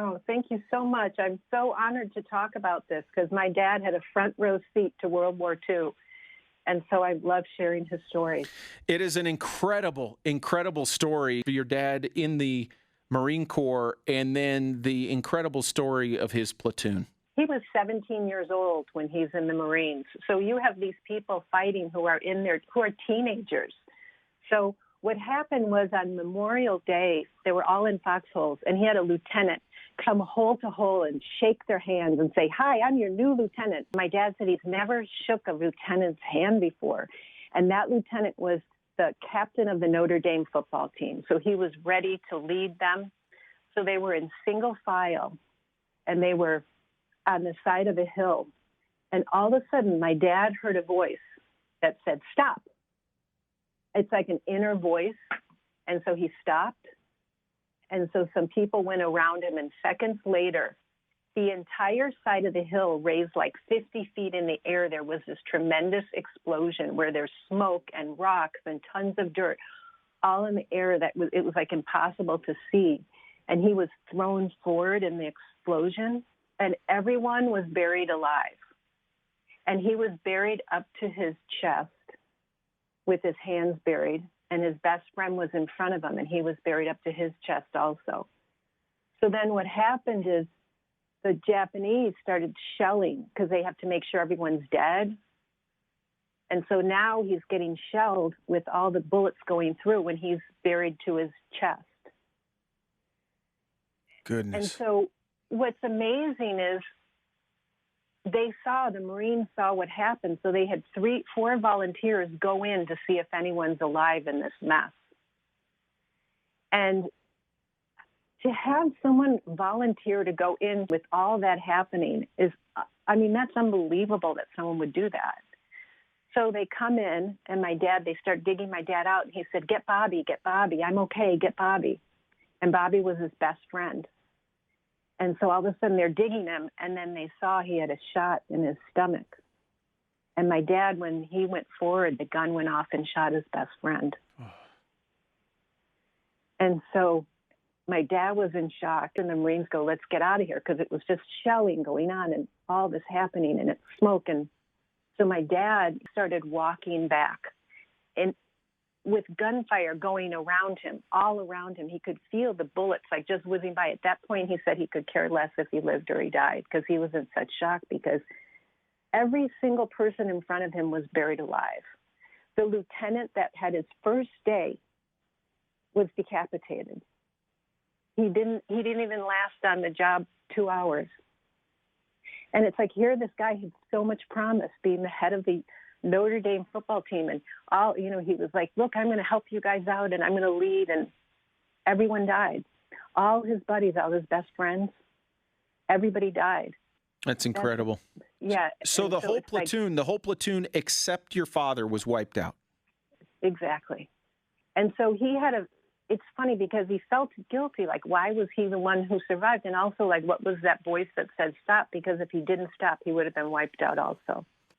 Oh, thank you so much. I'm so honored to talk about this because my dad had a front row seat to World War II. And so I love sharing his story. It is an incredible, incredible story for your dad in the Marine Corps, and then the incredible story of his platoon. He was 17 years old when he's in the Marines. So you have these people fighting who are who are teenagers. So what happened was on Memorial Day, they were all in foxholes, and he had a lieutenant come hole to hole and shake their hands and say, "Hi, I'm your new lieutenant." My dad said he's never shook a lieutenant's hand before. And that lieutenant was the captain of the Notre Dame football team. So he was ready to lead them. So they were in single file, and they were on the side of a hill. And all of a sudden, my dad heard a voice that said, "Stop." It's like an inner voice. And so he stopped. And so some people went around him, and seconds later, the entire side of the hill raised like 50 feet in the air. There was this tremendous explosion where there's smoke and rocks and tons of dirt all in the air it was like impossible to see. And he was thrown forward in the explosion, and everyone was buried alive. And he was buried up to his chest with his hands buried. And his best friend was in front of him, and he was buried up to his chest also. So then what happened is the Japanese started shelling because they have to make sure everyone's dead. And so now he's getting shelled with all the bullets going through when he's buried to his chest. Goodness. And so what's amazing is the Marines saw what happened. So they had 4 volunteers go in to see if anyone's alive in this mess. And to have someone volunteer to go in with all that happening that's unbelievable that someone would do that. So they come in, and they start digging my dad out. And he said, get Bobby. I'm okay, get Bobby." And Bobby was his best friend. And so all of a sudden they're digging him, and then they saw he had a shot in his stomach. And my dad, when he went forward, the gun went off and shot his best friend. And so my dad was in shock, and the Marines go, "Let's get out of here," because it was just shelling going on and all this happening, and it's smoke. And so my dad started walking back, and with gunfire going around him, all around him, he could feel the bullets like just whizzing by. At that point, he said he could care less if he lived or he died because he was in such shock because every single person in front of him was buried alive. The lieutenant that had his first day was decapitated. He didn't even last on the job 2 hours. And it's like, here this guy had so much promise, being the head of the Notre Dame football team, and he was like, "Look, I'm going to help you guys out, and I'm going to lead," and everyone died. All his buddies, all his best friends, everybody died. That's incredible. Yeah. So the whole platoon except your father was wiped out. Exactly. And so it's funny because he felt guilty. Like, why was he the one who survived? And also, like, what was that voice that said stop? Because if he didn't stop, he would have been wiped out also.